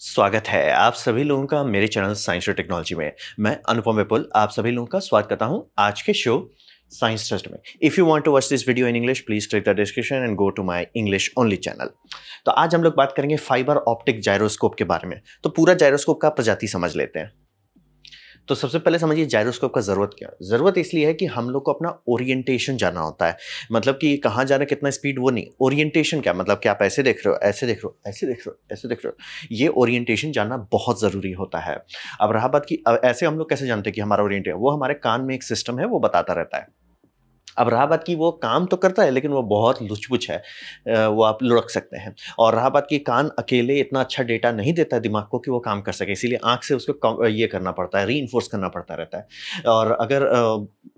स्वागत है आप सभी लोगों का मेरे चैनल साइंस और टेक्नोलॉजी में। मैं अनुपम विपुल आप सभी लोगों का स्वागत करता हूं आज के शो साइंस टेस्ट में। If you want to watch this video in English please click the description and go to my English only channel. तो आज हम लोग बात करेंगे फाइबर ऑप्टिक जायरोस्कोप के बारे में। तो पूरा जायरोस्कोप का प्रजाति समझ लेते हैं। तो सबसे पहले समझिए जायरोस्कोप का जरूरत क्या है। जरूरत इसलिए है कि हम लोग को अपना ओरिएंटेशन जानना होता है। मतलब कि कहाँ जाना कितना स्पीड वो नहीं, ओरिएंटेशन क्या मतलब कि आप ऐसे देख रहे हो, ऐसे देख रहे हो, ऐसे देख रहे हो, ऐसे देख रहे हो, ये ओरिएंटेशन जानना बहुत जरूरी होता है। अब रहा बात कि ऐसे हम लोग कैसे जानते हैं कि हमारा ओरिएंटेशन, वो हमारे कान में एक सिस्टम है वो बताता रहता है। अब रहा बात कि वो काम तो करता है लेकिन वो बहुत लुच-पुच है, वो आप लुढ़क सकते हैं। और रहा बात कि कान अकेले इतना अच्छा डेटा नहीं देता है दिमाग को कि वो काम कर सके, इसीलिए आँख से उसको ये करना पड़ता है, रीइंफोर्स करना पड़ता रहता है। और अगर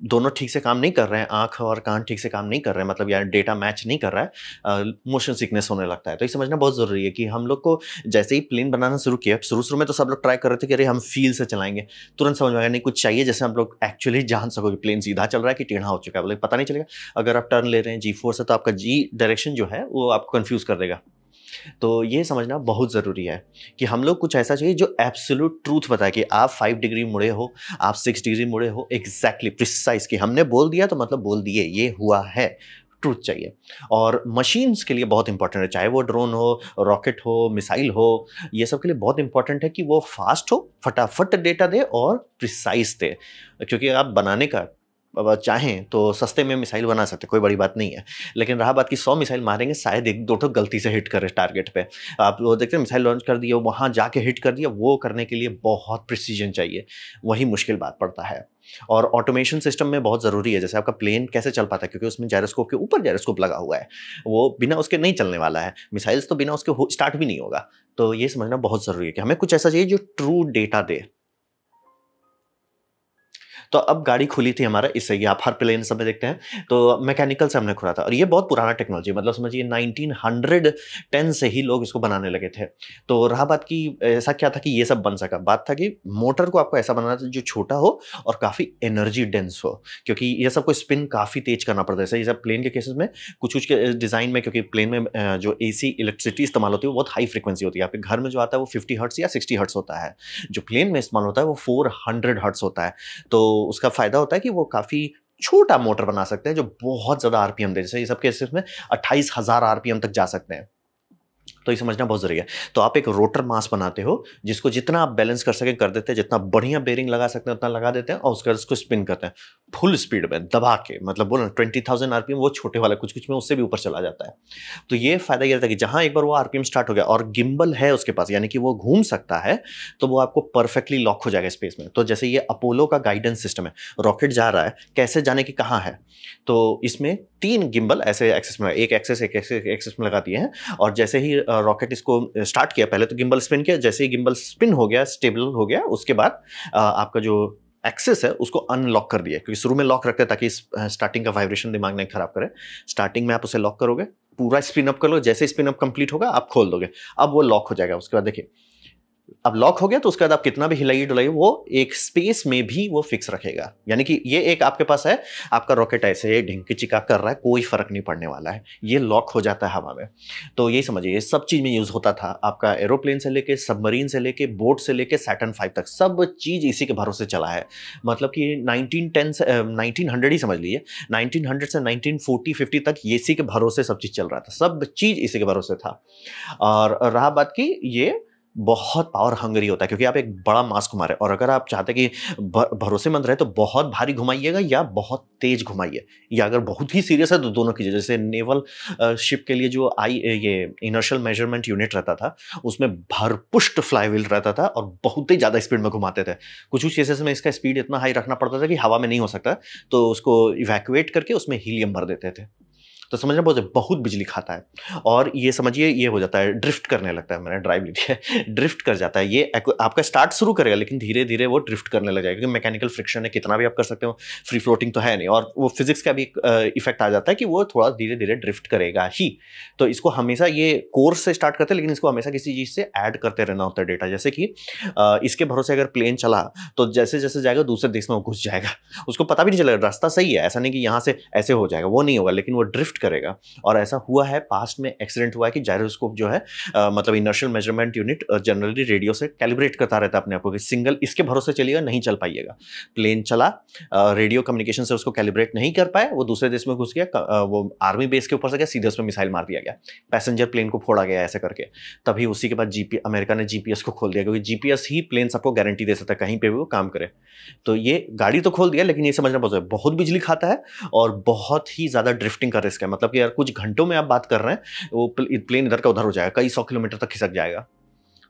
दोनों ठीक से काम नहीं कर रहे हैं, आँख और कान ठीक से काम नहीं कर रहे हैं, मतलब या डेटा मैच नहीं कर रहा है, मोशन सिकनेस होने लगता है। तो ये समझना बहुत ज़रूरी है कि हम लोग को जैसे ही प्लेन बनाना शुरू किया, शुरू-शुरू में तो सब लोग ट्राई कर रहे थे कि अरे हम फ़ील से चलाएँगे, तुरंत समझ में आया नहीं कुछ चाहिए जैसे हम लोग एक्चुअली जान सको कि प्लेन सीधा चल रहा है कि टेढ़ा हो चुका है, बोले पता नहीं चलेगा। अगर आप टर्न ले रहे हैं जी फोर्स से तो आपका जी डायरेक्शन जो है वो आपको कंफ्यूज कर देगा। तो ये समझना बहुत ज़रूरी है कि हम लोग कुछ ऐसा चाहिए जो एब्सोल्यूट ट्रूथ बताए कि आप 5 डिग्री मुड़े हो, आप 6 डिग्री मुड़े हो, एग्जैक्टली प्रिसाइज कि हमने बोल दिया तो मतलब बोल दिए, ये हुआ है। ट्रूथ चाहिए। और मशीन्स के लिए बहुत इंपॉर्टेंट है, चाहे वो ड्रोन हो, रॉकेट हो, मिसाइल हो, ये सब के लिए बहुत इंपॉर्टेंट है कि वो फास्ट हो, फटाफट डेटा दे और प्रिसाइज दे। क्योंकि आप बनाने का अब चाहें तो सस्ते में मिसाइल बना सकते, कोई बड़ी बात नहीं है। लेकिन रहा बात कि 100 मिसाइल मारेंगे, शायद 1-2 तो गलती से हिट करे टारगेट पे। आप वो देखते हैं मिसाइल लॉन्च कर दिया, वहाँ जाके हिट कर दिया, वो करने के लिए बहुत प्रिसीजन चाहिए, वही मुश्किल बात पड़ता है। और ऑटोमेशन सिस्टम में बहुत ज़रूरी है, जैसे आपका प्लेन कैसे चल पाता है क्योंकि उसमें जायरोस्कोप के ऊपर जायरोस्कोप लगा हुआ है, वो बिना उसके नहीं चलने वाला है। मिसाइल्स तो बिना उसके स्टार्ट भी नहीं होगा। तो ये समझना बहुत ज़रूरी है कि हमें कुछ ऐसा चाहिए जो ट्रू डेटा दे। तो अब गाड़ी खुली थी हमारा, इससे ही आप हर प्लेन सब में देखते हैं तो मैकेनिकल से हमने खुला था। और ये बहुत पुराना टेक्नोलॉजी, मतलब समझिए 1910 से ही लोग इसको बनाने लगे थे। तो रहा बात कि ऐसा क्या था कि ये सब बन सका, बात था कि मोटर को आपको ऐसा बनाना था जो छोटा हो और काफ़ी एनर्जी डेंस हो, क्योंकि ये सबको स्पिन काफ़ी तेज करना पड़ता है। जैसे ये सब प्लेन के केसेस में कुछ कुछ के डिज़ाइन में, क्योंकि प्लेन में जो AC इलेक्ट्रिसिटी इस्तेमाल होती है वो बहुत हाई फ्रिक्वेंसी होती है। आपके घर में जो आता है वो 50 हर्ट्ज या 60 हर्ट्ज होता है, जो प्लेन में इस्तेमाल होता है वो 400 हर्ट्ज होता है। तो उसका फ़ायदा होता है कि वो काफ़ी छोटा मोटर बना सकते हैं जो बहुत ज़्यादा आरपीएम दे, जैसे ये सब केसेस में 28,000 आरपीएम तक जा सकते हैं। तो ये समझना बहुत ज़रूरी है। तो आप एक रोटर मास बनाते हो जिसको जितना आप बैलेंस कर सकें कर देते हैं, जितना बढ़िया बेरिंग लगा सकते हैं उतना लगा देते हैं और उसके बाद उसको स्पिन करते हैं फुल स्पीड में दबा के, मतलब बोलो 20,000 आरपीएम, वो छोटे वाला कुछ-कुछ में उससे भी ऊपर चला जाता है। तो ये फ़ायदा ये रहता है कि जहाँ एक बार वो आरपीएम स्टार्ट हो गया और गिम्बल है उसके पास, यानी कि वो घूम सकता है, तो वो आपको परफेक्टली लॉक हो जाएगा स्पेस में। तो जैसे ये अपोलो का गाइडेंस सिस्टम है, रॉकेट जा रहा है, कैसे जाने की कहाँ है, तो इसमें 3 गिम्बल ऐसे एक्सेस में, एक एक्सेस में लगा दिए हैं। और जैसे ही रॉकेट इसको स्टार्ट किया, पहले तो गिम्बल स्पिन किया, जैसे ही गिम्बल स्पिन हो गया, स्टेबल हो गया, उसके बाद आपका जो एक्सेस है उसको अनलॉक कर दिया, क्योंकि शुरू में लॉक रखते हैं ताकि स्टार्टिंग का वाइब्रेशन दिमाग नहीं खराब करे। स्टार्टिंग में आप उसे लॉक करोगे, पूरा स्पिन अप कर लो, जैसे स्पिन अप कंप्लीट होगा आप खोल दोगे, अब वो लॉक हो जाएगा। उसके बाद देखिए अब लॉक हो गया, तो उसके बाद आप कितना भी हिलाइए डुलाइए वो एक स्पेस में भी वो फिक्स रखेगा। यानी कि ये एक आपके पास है, आपका रॉकेट ऐसे ढिंकी चिका कर रहा है, कोई फर्क नहीं पड़ने वाला है, ये लॉक हो जाता है हवा में। तो यही समझिए ये सब चीज में यूज होता था, आपका एरोप्लेन से लेके, सबमरीन से लेके, बोट से लेके सैटर्न 5 तक सब चीज इसी के भरोसे चला है। मतलब कि 1910 से 1900 ही समझ लीजिए, 1900 से 1940-50 तक ये इसी के भरोसे सब चीज चल रहा था, सब चीज इसी के भरोसे था। और रहा बात की ये बहुत पावर हंगरी होता है, क्योंकि आप एक बड़ा मास घुमा रहे हैं, और अगर आप चाहते हैं कि भरोसेमंद रहे तो बहुत भारी घुमाइएगा या बहुत तेज घुमाइए, या अगर बहुत ही सीरियस है तो दोनों कीजिए। जैसे नेवल शिप के लिए जो ये इनर्शियल मेजरमेंट यूनिट रहता था, उसमें भरपुष्ट फ्लाईव्हील रहता था और बहुत ही ज़्यादा स्पीड में घुमाते थे। कुछ कुछ केसेस में इसका स्पीड इतना हाई रखना पड़ता था कि हवा में नहीं हो सकता, तो उसको इवैक्यूएट करके उसमें हीलियम भर देते थे। तो समझना बहुत बिजली खाता है। और ये समझिए ये हो जाता है, ड्रिफ्ट करने लगता है, मैंने ड्राइव ली थी ड्रिफ्ट कर जाता है। ये आपका स्टार्ट शुरू करेगा लेकिन धीरे धीरे वो ड्रिफ्ट करने लग जाएगा, क्योंकि मैकेनिकल फ्रिक्शन है, कितना भी आप कर सकते हो, फ्री फ्लोटिंग तो है नहीं। और वो फिजिक्स का भी इफेक्ट आ जाता है कि वो थोड़ा धीरे धीरे ड्रिफ्ट करेगा ही। तो इसको हमेशा ये कोर्स से स्टार्ट करते हैं, लेकिन इसको हमेशा किसी चीज़ से ऐड करते रहना होता है डेटा। जैसे कि इसके भरोसे अगर प्लेन चला तो जैसे जैसे जाएगा दूसरे देश में वो घुस जाएगा, उसको पता भी नहीं चलेगा, रास्ता सही है, ऐसा नहीं कि यहाँ से ऐसे हो जाएगा, वो नहीं होगा, लेकिन वो ड्रिफ्ट करेगा। और ऐसा हुआ है, पास्ट में एक्सीडेंट हुआ है कि जायरोस्कोप जो है मतलब inertial measurement unit generally radio से कैलिब्रेट करता रहता है अपने आप को कि सिंगल इसके भरोसे चलिएगा, नहीं चल पाइएगा। प्लेन चला, रेडियो कम्युनिकेशन से उसको कैलिब्रेट नहीं कर पाए, वो दूसरे देश में घुस गया, वो आर्मी बेस के ऊपर से गया, सीधे उसमें मिसाइल मार दिया गया, पैसेंजर प्लेन को फोड़ा गया ऐसे करके। तभी उसी के बाद अमेरिका ने जीपीएस को खोल दिया, क्योंकि जीपीएस ही प्लेन सबको गारंटी दे सकता है कहीं पे भी वो काम करे। तो ये गाड़ी तो खोल दिया, लेकिन ये समझना बहुत बिजली खाता है और बहुत ही ज्यादा ड्रिफ्टिंग का रिस्क है। मतलब कि यार कुछ घंटों में आप बात कर रहे हैं, वो प्लेन इधर का उधर हो जाएगा, कई 100 किलोमीटर तक खिसक जाएगा।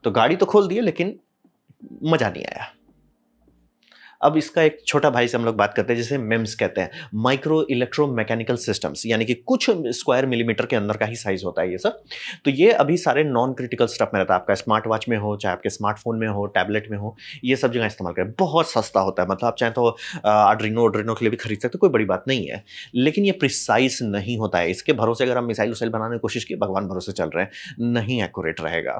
तो गाड़ी तो खोल दी है, लेकिन मजा नहीं आया। अब इसका एक छोटा भाई से हम लोग बात करते हैं, जिसे मेम्स कहते हैं, माइक्रो इलेक्ट्रो मैकेनिकल सिस्टम्स, यानी कि कुछ स्क्वायर मिलीमीटर के अंदर का ही साइज होता है ये सब। तो ये अभी सारे नॉन क्रिटिकल स्टफ में रहता है, आपका स्मार्ट वॉच में हो, चाहे आपके स्मार्टफोन में हो, टैबलेट में हो, ये सब जगह इस्तेमाल करें। बहुत सस्ता होता है, मतलब आप चाहें तो आर्डिनो के लिए भी खरीद सकते, कोई बड़ी बात नहीं है। लेकिन ये प्रिसाइज नहीं होता है, इसके भरोसे अगर आप मिसाइल उसाइल बनाने की कोशिश की, भगवान भरोसे चल रहे हैं, नहीं एक्यूरेट रहेगा।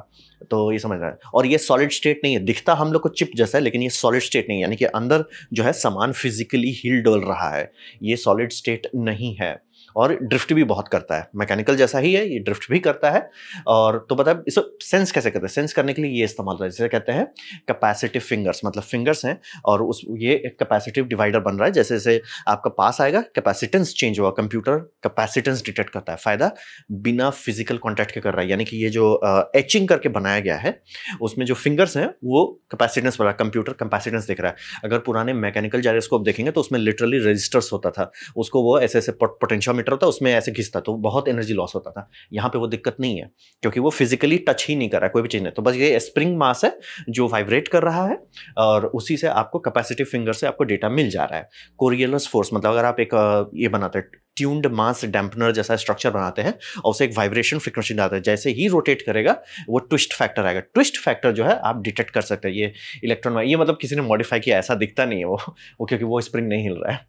तो ये समझ रहे हैं। और ये सॉलिड स्टेट नहीं है, दिखता हम लोग को चिप जैसा है, लेकिन ये सॉलिड स्टेट नहीं है, यानी कि अंदर जो है सामान फिजिकली हिल डोल रहा है, ये सॉलिड स्टेट नहीं है। और ड्रिफ्ट भी बहुत करता है, मैकेनिकल जैसा ही है, ये ड्रिफ्ट भी करता है। और तो बता इसे सेंस कैसे करते हैं, सेंस करने के लिए ये इस्तेमाल होता है, जिसे कहते हैं कैपेसिटिव फिंगर्स। मतलब फिंगर्स हैं और ये एक कैपेसिटिव डिवाइडर बन रहा है। जैसे जैसे आपका पास आएगा, कैपेसिटेंस चेंज होगा, कंप्यूटर कैपेसिटेंस डिटेक्ट करता है। फायदा बिना फिजिकल कॉन्टैक्ट के कर रहा है, यानी कि ये जो एचिंग करके बनाया गया है, उसमें जो फिंगर्स हैं वो कैपेसिटेंस बना, कंप्यूटर कैपेसिटेंस देख रहा है। अगर पुराने मैकेनिकल जायरोस्कोप देखेंगे तो उसमें लिटरली रजिस्टर्स होता था, उसको वो ऐसे ऐसे पोटेंशियोमीटर होता है, उसमें ऐसे घिसता, तो बहुत एनर्जी लॉस होता था। यहाँ पे वो दिक्कत नहीं है, क्योंकि वो फिजिकली टच ही नहीं कर रहा है कोई भी चीज नहीं। तो बस ये स्प्रिंग मास है जो वाइब्रेट कर रहा है, और उसी से आपको कैपेसिटिव फिंगर से आपको डेटा मिल जा रहा है। कोरियोलिस फोर्स, मतलब अगर आप एक ये बनाते हैं ट्यून्ड मास डैम्पनर जैसा स्ट्रक्चर बनाते हैं और उसे एक वाइब्रेशन फ्रीक्वेंसी डालते हैं, जैसे ही रोटेट करेगा वो ट्विस्ट फैक्टर आएगा। ट्विस्ट फैक्टर जो है आप डिटेक्ट कर सकते हैं, ये इलेक्ट्रॉन, ये मतलब किसी ने मॉडिफाई किया, ऐसा दिखता नहीं है वो क्योंकि वो स्प्रिंग नहीं हिल रहा है।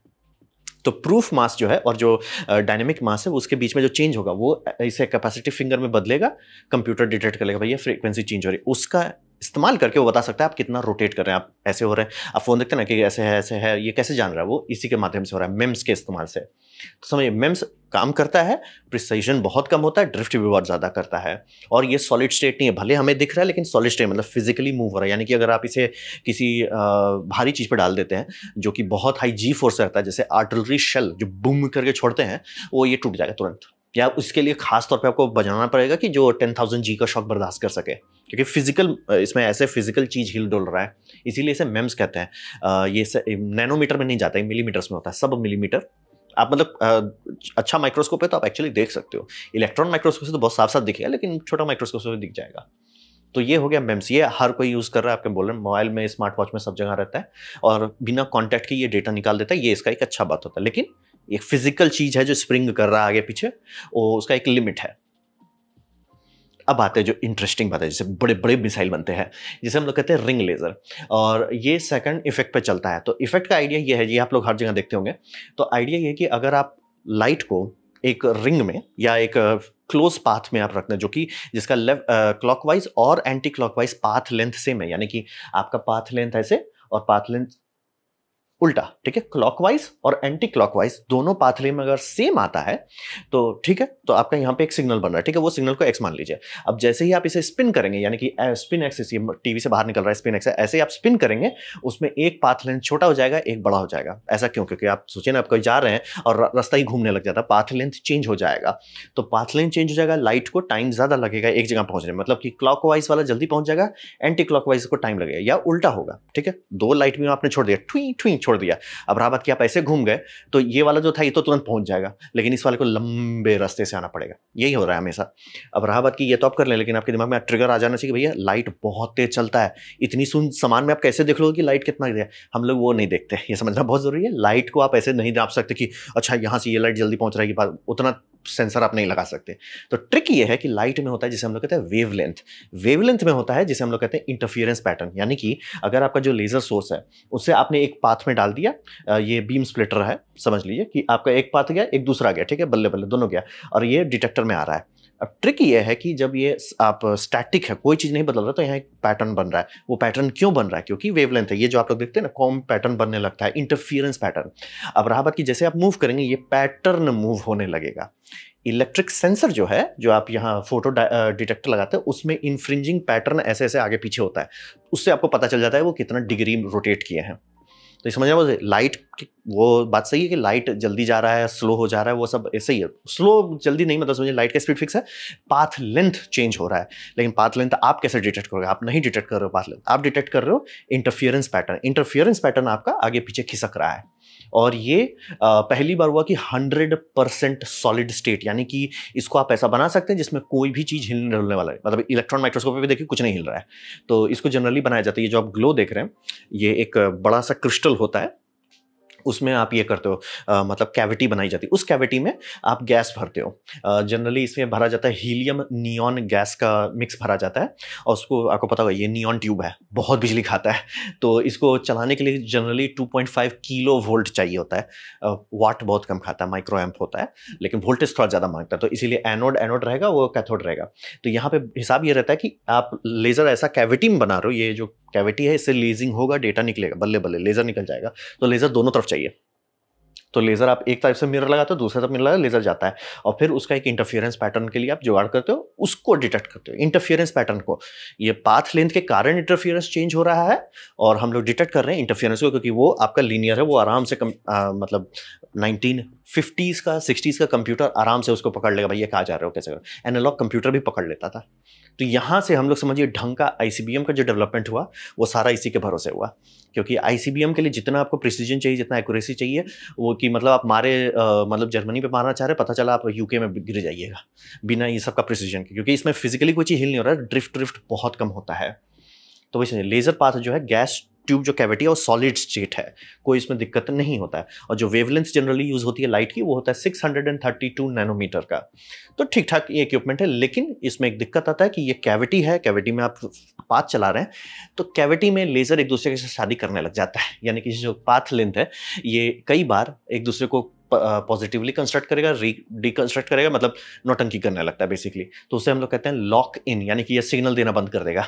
तो प्रूफ मास जो है और जो डायनेमिक मास है, उसके बीच में जो चेंज होगा वो इसे कैपेसिटिव फिंगर में बदलेगा, कंप्यूटर डिटेक्ट कर लेगा भैया फ्रीक्वेंसी चेंज हो रही है। उसका इस्तेमाल करके वो बता सकता है आप कितना रोटेट कर रहे हैं, आप ऐसे हो रहे हैं, आप फोन देखते हैं ना कि ऐसे है, ये कैसे जान रहा है, वो इसी के माध्यम से हो रहा है, मेम्स के इस्तेमाल से। तो समझिए मेम्स काम करता है, प्रिसिजन बहुत कम होता है, ड्रिफ्ट भी बहुत ज्यादा करता है। और ये सॉलिड स्टेट नहीं है, भले हमें दिख रहा है लेकिन सॉलिड स्टेट मतलब फिजिकली मूव हो रहा है। यानी कि अगर आप इसे किसी भारी चीज पर डाल देते हैं जो कि बहुत हाई जी फोर्स रहता है, जैसे आर्टिलरी शेल जो बूम करके छोड़ते हैं, वो ये टूट जाएगा तुरंत। या उसके लिए खास तौर पे आपको बजाना पड़ेगा कि जो 10,000 जी का शॉक बर्दाश्त कर सके, क्योंकि फिजिकल इसमें ऐसे फिजिकल चीज हिल डोल रहा है, इसीलिए इसे मेम्स कहते हैं। ये नैनोमीटर में नहीं जाता है, मिलीमीटर्स में होता है, सब मिलीमीटर। आप मतलब अच्छा माइक्रोस्कोप है तो आप एक्चुअली देख सकते हो, इलेक्ट्रॉन माइक्रोस्कोप से तो बहुत साफ साफ दिखेगा, लेकिन छोटा माइक्रोस्कोप से दिख जाएगा। तो ये हो गया मेम्स, ये हर कोई यूज कर रहा है, आपके बोल रहे हैं मोबाइल में, स्मार्ट वॉच में, सब जगह रहता है और बिना कॉन्टैक्ट के ये डेटा निकाल देता है। ये इसका एक अच्छा बात होता है, लेकिन एक फिजिकल चीज है जो स्प्रिंग कर रहा है आगे पीछे, वो उसका एक लिमिट है। अब आते हैं जो इंटरेस्टिंग बात है, जैसे बड़े बड़े मिसाइल बनते हैं, जिसे हम लोग कहते हैं रिंग लेजर, और ये सेकंड इफेक्ट पे चलता है। तो इफेक्ट का आइडिया ये है, ये आप लोग हर जगह देखते होंगे। तो आइडिया ये है कि अगर आप लाइट को एक रिंग में या एक क्लोज पाथ में आप रखते हैं, जो कि जिसका क्लॉकवाइज और anti clockwise path length same है, यानी कि आपका पाथ लेंथ ऐसे और पाथ लेंथ उल्टा, ठीक है, क्लॉकवाइज और एंटी क्लॉकवाइज दोनों पाथवे में अगर सेम आता है तो ठीक है, तो आपका यहाँ पे एक सिग्नल बन रहा है, ठीक है, वो सिग्नल को एक्स मान लीजिए। अब जैसे ही आप इसे स्पिन करेंगे, यानी कि स्पिन एक्सिस, टीवी से बाहर निकल रहा है स्पिन एक्सिस, ऐसे ही आप स्पिन करेंगे, उसमें एक पाथ लेंथ छोटा हो जाएगा, एक बड़ा हो जाएगा। ऐसा क्यों? क्योंकि आप सोचिए ना, आप कहीं जा रहे हैं और रास्ता ही घूमने लग जाता है, पाथ लेंथ चेंज हो जाएगा। तो पाथ लेंथ चेंज हो जाएगा, लाइट को टाइम ज्यादा लगेगा एक जगह पहुंचने में, मतलब कि क्लॉकवाइज वाला जल्दी पहुंच जाएगा, एंटी क्लॉकवाइज को टाइम लगेगा, या उल्टा होगा, ठीक है। दो लाइट भी आपने छोड़ दिया, ट्वी ट्वी छोड़ दिया, अब बात कि आप ऐसे घूम गए तो ये वाला जो था ये तो तुरंत पहुंच जाएगा, लेकिन इस वाले को लंबे रास्ते से आना पड़ेगा। यही हो रहा है हमेशा। अब रहा बात कि ये तो आप कर लें, लेकिन आपके दिमाग में ट्रिगर आ जाना चाहिए, भैया लाइट बहुत तेज चलता है, इतनी सुन सामान में आप कैसे देख लोगे कि लाइट कितना है? हम लोग वो नहीं देखते, ये समझना बहुत जरूरी है। लाइट को आप ऐसे नहीं नाप सकते कि अच्छा यहाँ से ये लाइट जल्दी पहुंच रही है, उतना सेंसर आप नहीं लगा सकते। तो ट्रिक ये है कि लाइट में होता है जिसे हम लोग कहते हैं वेवलेंथ, वेवलेंथ में होता है जिसे हम लोग कहते हैं इंटरफियरेंस पैटर्न, यानी कि अगर आपका जो लेजर सोर्स है उससे आपने एक पाथ में डाल दिया, ये बीम स्प्लिटर है, समझ लीजिए कि आपका एक पाथ गया, एक दूसरा गया, ठीक है, बल्ले बल्ले दोनों गया, और ये डिटेक्टर में आ रहा है। अब ट्रिक ये है कि जब ये आप स्टैटिक है, कोई चीज नहीं बदल रहा, तो यहाँ एक पैटर्न बन रहा है। वो पैटर्न क्यों बन रहा है? क्योंकि वेवलेंथ है, ये जो आप लोग देखते हैं ना, कॉम पैटर्न बनने लगता है, इंटरफियरेंस पैटर्न। अब रहा बात कि जैसे आप मूव करेंगे ये पैटर्न मूव होने लगेगा। इलेक्ट्रिक सेंसर जो है, जो आप यहाँ फोटो डिटेक्टर लगाते हैं, उसमें इन्फ्रिंजिंग पैटर्न ऐसे ऐसे आगे पीछे होता है, उससे आपको पता चल जाता है वो कितना डिग्री रोटेट किए हैं। तो समझ रहे हो, लाइट वो बात सही है कि लाइट जल्दी जा रहा है, स्लो हो जा रहा है, वो सब ऐसे ही है। स्लो जल्दी नहीं, मतलब समझिए लाइट का स्पीड फिक्स है, पाथ लेंथ चेंज हो रहा है। लेकिन पाथ लेंथ आप कैसे डिटेक्ट करोगे? आप नहीं डिटेक्ट कर रहे हो पाथ लेंथ, आप डिटेक्ट कर रहे हो इंटरफियरेंस पैटर्न। इंटरफियरेंस पैटर्न आपका आगे पीछे खिसक रहा है, और ये पहली बार हुआ कि 100% सॉलिड स्टेट, यानी कि इसको आप ऐसा बना सकते हैं जिसमें कोई भी चीज हिलने डुलने वाला है। मतलब इलेक्ट्रॉन माइक्रोस्कोप पे भी देखिए कुछ नहीं हिल रहा है, तो इसको जनरली बनाया जाता है। ये जो आप ग्लो देख रहे हैं, ये एक बड़ा सा क्रिस्टल होता है, उसमें आप ये करते हो, मतलब कैविटी बनाई जाती है, उस कैविटी में आप गैस भरते हो। जनरली इसमें भरा जाता है हीलियम नियॉन गैस का मिक्स भरा जाता है, और उसको आपको पता होगा ये नियॉन ट्यूब है, बहुत बिजली खाता है, तो इसको चलाने के लिए जनरली 2.5 किलो वोल्ट चाहिए होता है। वाट बहुत कम खाता है, माइक्रो एम्प होता है, लेकिन वोल्टेज थोड़ा ज़्यादा मांगता है, तो इसीलिए एनोड रहेगा, वो कैथोड रहेगा। तो यहाँ पे हिसाब ये रहता है कि आप लेज़र ऐसा कैविटी में बना रहे हो, ये जो कैविटी है इससे लेजिंग होगा, डेटा निकलेगा, बल्ले बल्ले लेज़र निकल जाएगा। तो लेज़र दोनों तरफ चाहिए, तो लेज़र आप एक तरफ से मिरर लगाते हो, दूसरी तरफ मिरर लगा, लेज़र जाता है, और फिर उसका एक इंटरफियरेंस पैटर्न के लिए आप जुगाड़ करते हो, उसको डिटेक्ट करते हो। इंटरफियरेंस पैटर्न को, ये पाथ लेंथ के कारण इंटरफियरेंस चेंज हो रहा है, और हम लोग डिटेक्ट कर रहे हैं इंटरफियरेंस को, क्योंकि वो आपका लीनियर है, वो आराम से मतलब 1950s का 60s का कंप्यूटर आराम से उसको पकड़ लेगा, भैया कहाँ जा रहे हो, कैसे। एनालॉग कंप्यूटर भी पकड़ लेता था। तो यहाँ से हम लोग समझिए ढंग का आईसीबीएम का जो डेवलपमेंट हुआ, वो सारा इसी के भरोसे हुआ, क्योंकि आईसीबीएम के लिए जितना आपको प्रिसीजन चाहिए, जितना एक्यूरेसी चाहिए, वो कि मतलब आप मारे मतलब जर्मनी पे मारना चाह रहे, पता चला आप यूके में गिर जाइएगा बिना ये सब का प्रिसीजन के, क्योंकि इसमें फिजिकली कोई चीज़ हिल नहीं हो रहा है, ड्रिफ्ट बहुत कम होता है। तो वैसे लेजर पाथ जो है, गैस ट्यूब जो कैविटी है वो सॉलिड स्टेट है, कोई इसमें दिक्कत नहीं होता है। और जो वेवलेंथ जनरली यूज होती है लाइट की, वो होता है 632 नैनोमीटर का। तो ठीक ठाक ये इक्विपमेंट है, लेकिन इसमें एक दिक्कत आता है कि ये कैविटी है, कैविटी में आप पाथ चला रहे हैं, तो कैविटी में लेजर एक दूसरे के साथ शादी करने लग जाता है, यानी कि जो पाथ लेंथ है ये कई बार एक दूसरे को पॉजिटिवली कंस्ट्रक्ट करेगा, डिकंस्ट्रक्ट करेगा, मतलब नौटंकी करने लगता है बेसिकली। तो उसे हम लोग कहते हैं लॉक इन, यानी कि ये सिग्नल देना बंद कर देगा।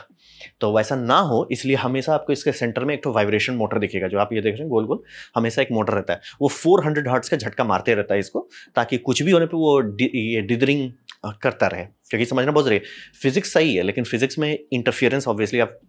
तो वैसा ना हो, इसलिए हमेशा आपको इसके सेंटर में एक तो वाइब्रेशन मोटर दिखेगा, जो आप ये देख रहे हैं गोल गोल, हमेशा एक मोटर रहता है, वो 400 हर्ट्ज का झटका मारते रहता है इसको, ताकि कुछ भी होने पे वो ये डिदरिंग करता रहे। क्योंकि समझना बहुत जरूरी है, फिजिक्स सही है, लेकिन फिजिक्स में इंटरफियरेंस ऑब्वियसली आप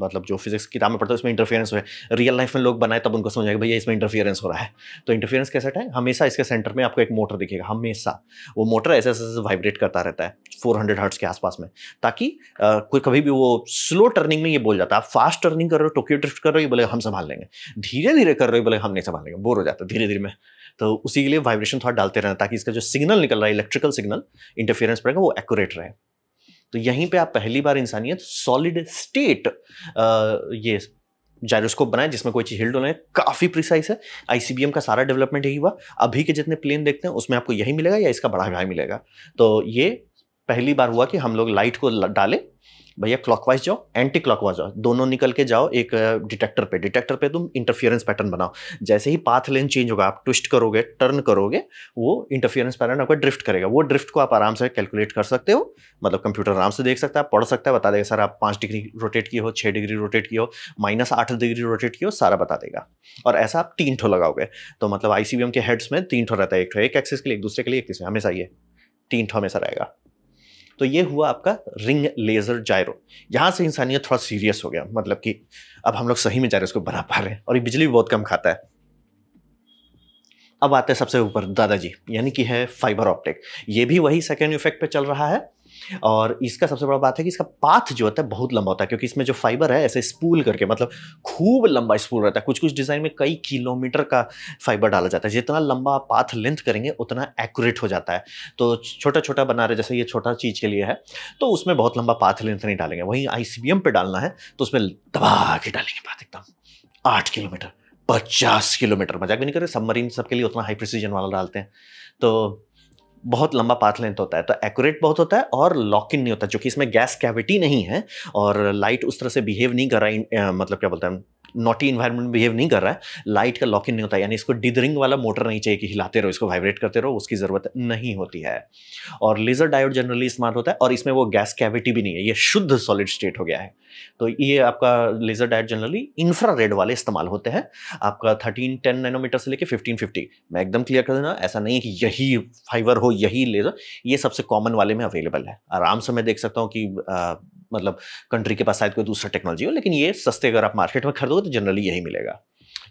मतलब जो फिजिक्स किताब में पढ़ते हो उसमें इंटरफियरेंस है, रियल लाइफ में लोग बनाए तब उनको समझ आएगा भैया इसमें इंटरफियरेंस हो रहा है। तो इंटरफियरेंस कैसे है, हमेशा इसके सेंटर में आपको एक मोटर दिखेगा, हमेशा वो मोटर ऐसे ऐसे वाइब्रेट करता रहता है 400 हर्ट्ज के आसपास में, ताकि कोई कभी भी वो स्लो टर्निंग में ये बोल जाता है, आप फास्ट टर्निंग कर रहे हो, टोक्यो ड्रिफ्ट कर रहे हो, ये बोले हम संभाल लेंगे, धीरे धीरे कर रहे हो, बोले हम नहीं संभाल लेंगे, बोर हो जाता है धीरे धीरे में। तो उसी के लिए वाइब्रेशन थोड़ा डालते रहना, ताकि इसका जो सिग्नल निकल रहा है, इलेक्ट्रिकल सिग्नल इंटरफियरेंस पड़ेगा, वो एक्यूरेट रहे। तो यहीं पे आप पहली बार इंसानियत सॉलिड स्टेट ये जायरोस्कोप बनाए, जिसमें कोई चीज हिल डुल है, काफी प्रिसाइज है। आईसीबीएम का सारा डेवलपमेंट यही हुआ। अभी के जितने प्लेन देखते हैं उसमें आपको यही मिलेगा या इसका बड़ा भाई मिलेगा। तो ये पहली बार हुआ कि हम लोग लाइट को डाले, भैया क्लॉकवाइज जाओ, एंटी क्लॉकवाइज जाओ, दोनों निकल के जाओ एक डिटेक्टर पे तुम इंटरफियरेंस पैटर्न बनाओ। जैसे ही पाथ लेंथ चेंज होगा, आप ट्विस्ट करोगे, टर्न करोगे, वो इंटरफियरेंस पैटर्न आपका ड्रिफ्ट करेगा। वो ड्रिफ्ट को आप आराम से कैलकुलेट कर सकते हो, मतलब कंप्यूटर आराम से देख सकता है, पढ़ सकता है, बता देगा सर आप 5 डिग्री रोटेट किए हो, 6 डिग्री रोटेट किए हो, -8 डिग्री रोटेट किए हो, सारा बता देगा। और ऐसा आप 3 ठो लगाओगे, तो मतलब आईसीबीएम के हेड्स में 3 ठो रहता है, एक एक्सिस के लिए, एक दूसरे के लिए, एक तीसरे, हमेशा ये 3 ठो हमेशा रहेगा। तो ये हुआ आपका रिंग लेजर जायरो। यहां से इंसानियत थोड़ा सीरियस हो गया, मतलब कि अब हम लोग सही में जायरोस्कोप बना पा रहे हैं, और ये बिजली भी बहुत कम खाता है। अब आते हैं सबसे ऊपर दादाजी, यानी कि है फाइबर ऑप्टिक। ये भी वही सेकेंड इफेक्ट पे चल रहा है, और इसका सबसे बड़ा बात है कि इसका पाथ जो होता है बहुत लंबा होता है, क्योंकि इसमें जो फाइबर है ऐसे स्पूल करके, मतलब खूब लंबा स्पूल रहता है। कुछ कुछ डिजाइन में कई किलोमीटर का फाइबर डाला जाता है। जितना लंबा पाथ लेंथ करेंगे उतना एक्यूरेट हो जाता है। तो छोटा छोटा बना रहे, जैसे ये छोटा चीज के लिए है, तो उसमें बहुत लंबा पाथ लेंथ नहीं डालेंगे। वहीं आईसीबीएम पे डालना है तो उसमें दबा के डालेंगे पाथ, एकदम 8 किलोमीटर, 50 किलोमीटर, मजाक भी नहीं कर रहे, सबमरीन सबके लिए उतना हाई प्रिसीजन वाला डालते हैं। तो बहुत लंबा पाथ लेंथ होता है, तो एक्यूरेट बहुत होता है, और लॉक इन नहीं होता, जो कि इसमें गैस कैविटी नहीं है, और लाइट उस तरह से बिहेव नहीं कर रहा है, मतलब क्या बोलते हैं, नॉटी इन्वायरमेंट में बिहेव नहीं कर रहा है, लाइट का लॉक इन नहीं होता, यानी इसको डिदरिंग वाला मोटर नहीं चाहिए कि हिलाते रहो, इसको वाइब्रेट करते रहो, उसकी ज़रूरत नहीं होती है। और लेज़र डायोड जनरली स्मार्ट होता है और इसमें वो गैस कैविटी भी नहीं है, ये शुद्ध सॉलिड स्टेट हो गया है। तो ये आपका लेज़र डायोड जनरली इंफ्रारेड वाले इस्तेमाल होते हैं, आपका 1310 नैनोमीटर से लेके 1550। मैं एकदम क्लियर कर देना, ऐसा नहीं है कि यही फाइबर हो, यही लेज़र, ये सबसे कॉमन वाले में अवेलेबल है। आराम से मैं देख सकता हूँ कि मतलब कंट्री के पास शायद कोई दूसरा टेक्नोलॉजी हो, लेकिन ये सस्ते अगर आप मार्केट में खरीदोगे तो जनरली यही मिलेगा,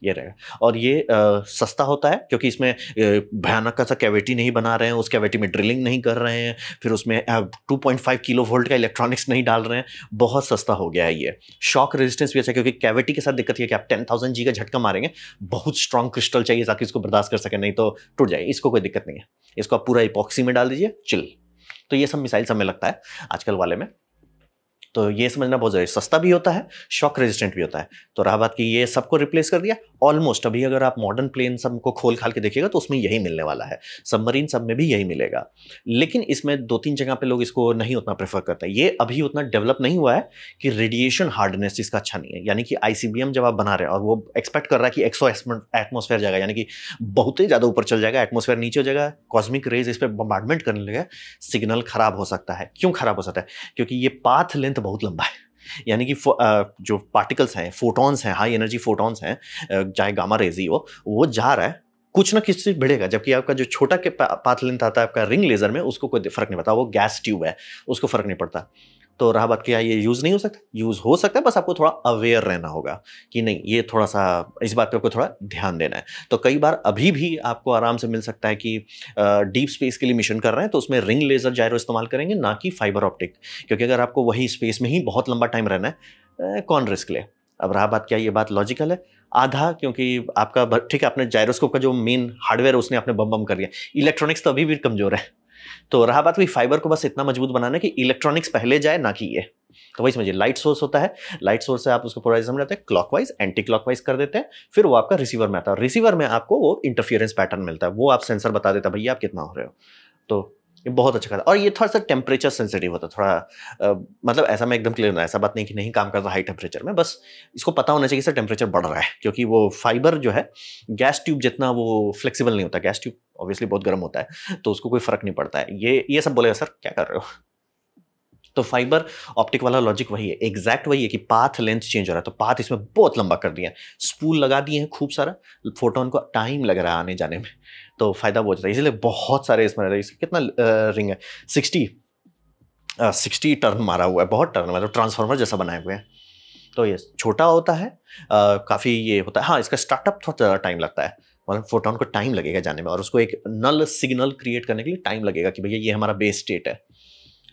ये रहेगा। और ये सस्ता होता है क्योंकि इसमें भयानक सा कैविटी नहीं बना रहे हैं, उस कैविटी में ड्रिलिंग नहीं कर रहे हैं, फिर उसमें 2.5 किलो वोल्ट का इलेक्ट्रॉनिक्स नहीं डाल रहे हैं, बहुत सस्ता हो गया है ये। शॉक रेजिस्टेंस भी अच्छा है क्योंकि कैविटी के साथ दिक्कत ये है कि आप 10,000 जी का झटका मारेंगे, बहुत स्ट्रॉन्ग क्रिस्टल चाहिए ताकि इसको बर्दाश्त कर सके, नहीं तो टूट जाए। इसको कोई दिक्कत नहीं है, इसको आप पूरा इपॉक्सी में डाल दीजिए, चिल। तो ये सब मिसाइल हमें लगता है आजकल वाले में, तो ये समझना बहुत जरूरी, सस्ता भी होता है, शॉक रेजिस्टेंट भी होता है। तो रहा बात कि ये सबको रिप्लेस कर दिया ऑलमोस्ट। अभी अगर आप मॉडर्न प्लेन सबको खोल खाल के देखिएगा तो उसमें यही मिलने वाला है, सबमरीन सब में भी यही मिलेगा। लेकिन इसमें 2-3 जगह पे लोग इसको नहीं उतना प्रेफर करते हैं, ये अभी उतना डेवलप नहीं हुआ है कि रेडिएशन हार्डनेस इसका अच्छा नहीं है। यानी कि आईसीबीएम जब आप बना रहे हैं और वो एक्सपेक्ट कर रहा है कि 100 एटमॉस्फेयर जाएगा, यानी कि बहुत ही ज़्यादा ऊपर चल जाएगा, एटमॉस्फेयर नीचे हो जाएगा, कॉस्मिक रेज इस पर बम्बार्डमेंट करने लगेगा, सिग्नल खराब हो सकता है। क्यों खराब हो सकता है? क्योंकि ये पाथ लेंथ बहुत लंबा है, यानी कि जो पार्टिकल्स हैं, फोटॉन्स हैं, हाई एनर्जी फोटॉन्स हैं, चाहे गामा रेज ही हो, वो जा रहा है, कुछ ना कुछ बढ़ेगा। जबकि आपका जो छोटा के पाथ लेंथ आता है आपका रिंग लेजर में, उसको कोई फर्क नहीं पड़ता, वो गैस ट्यूब है, उसको फर्क नहीं पड़ता। तो रहा बात क्या, ये यूज़ नहीं हो सकता? यूज़ हो सकता है, बस आपको थोड़ा अवेयर रहना होगा कि नहीं, ये थोड़ा सा इस बात पे आपको थोड़ा ध्यान देना है। तो कई बार अभी भी आपको आराम से मिल सकता है कि डीप स्पेस के लिए मिशन कर रहे हैं तो उसमें रिंग लेजर जायरो इस्तेमाल करेंगे, ना कि फाइबर ऑप्टिक, क्योंकि अगर आपको वही स्पेस में ही बहुत लंबा टाइम रहना है, कौन रिस्क ले। अब रहा बात क्या, ये बात लॉजिकल है आधा, क्योंकि आपका ठीक है, आपने जायरोस्कोप का जो मेन हार्डवेयर उसने आपने बम बम कर दिया, इलेक्ट्रॉनिक्स तो अभी भी कमजोर है। तो रहा बात, फाइबर को बस इतना मजबूत बनाना है कि इलेक्ट्रॉनिक्स पहले जाए, ना कि ये। तो वही समझिए, लाइट सोर्स होता है, लाइट सोर्स से आप उसको पोलराइजेशन में रहते हैं, क्लॉकवाइज एंटी क्लॉकवाइज कर देते हैं, फिर वो आपका रिसीवर में आता है, रिसीवर में आपको वो इंटरफियरेंस पैटर्न मिलता है, वो आप सेंसर बता देता है भैया आप कितना हो रहे हो। तो ये बहुत अच्छा करता है। और ये थोड़ा सा टेम्परेचर सेंसिटिव होता है, थोड़ा मतलब ऐसा मैं एकदम क्लियर ना, ऐसा बात नहीं कि नहीं काम करता हाई टेम्परेचर में, बस इसको पता होना चाहिए कि सर टेम्परेचर बढ़ रहा है, क्योंकि वो फाइबर जो है गैस ट्यूब जितना वो फ्लेक्सिबल नहीं होता, गैस ट्यूब ऑब्वियसली बहुत गर्म होता है, तो उसको कोई फर्क नहीं पड़ता है। ये सब बोलेगा सर क्या कर रहे हो। तो फाइबर ऑप्टिक वाला लॉजिक वही है, एग्जैक्ट वही है कि पाथ लेंथ चेंज हो रहा है, तो पाथ इसमें बहुत लंबा कर दिया है, स्पूल लगा दिए हैं खूब सारा, फोटोन को टाइम लग रहा है आने जाने में, तो फायदा बहुत है, इसलिए बहुत सारे इसमें कितना रिंग है, 60 टर्न मारा हुआ है, बहुत टर्न, मतलब ट्रांसफार्मर जैसा बनाए हुए हैं। तो ये छोटा होता है, काफ़ी ये होता है। हाँ, इसका स्टार्टअप थोड़ा ज़्यादा टाइम लगता है, मतलब फोटोन को टाइम लगेगा जाने में, और उसको एक नल सिग्नल क्रिएट करने के लिए टाइम लगेगा कि भैया ये हमारा बेस स्टेट है।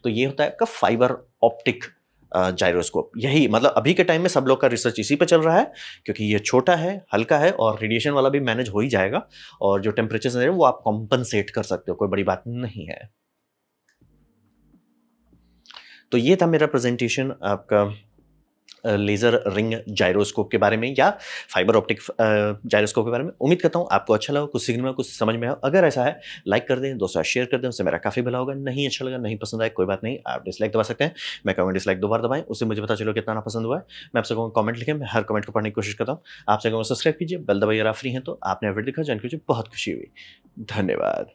तो ये होता है आपका फाइबर ऑप्टिक जायरोस्कोप। यही मतलब अभी के टाइम में सब लोग का रिसर्च इसी पे चल रहा है, क्योंकि ये छोटा है, हल्का है, और रेडिएशन वाला भी मैनेज हो ही जाएगा, और जो टेम्परेचर है वो आप कॉम्पनसेट कर सकते हो, कोई बड़ी बात नहीं है। तो ये था मेरा प्रेजेंटेशन आपका लेज़र रिंग जायरोस्कोप के बारे में, या फाइबर ऑप्टिक जायरोस्कोप के बारे में। उम्मीद करता हूँ आपको अच्छा लगा, कुछ सीखने में, कुछ समझ में आया। अगर ऐसा है, लाइक कर दें, दोस्तों शेयर कर दें, उससे मेरा काफ़ी भला होगा। नहीं अच्छा लगा, नहीं पसंद आया, कोई बात नहीं, आप डिसलाइक दबा सकते हैं, मैं कहूँगा डिसलाइक 2 बार दबाएं, उससे मुझे पता चलो कितना ना पसंद हुआ है। मैं आपसे कहूँगा कमेंट लिखें, मैं हर कमेंट को पढ़ने की कोशिश करता हूँ। आपसे कहूँगा सब्सक्राइब कीजिए, बेल दबाइए अगर आप फ्री हैं तो। आपने वीडियो देखा, जान के मुझे बहुत खुशी हुई। धन्यवाद।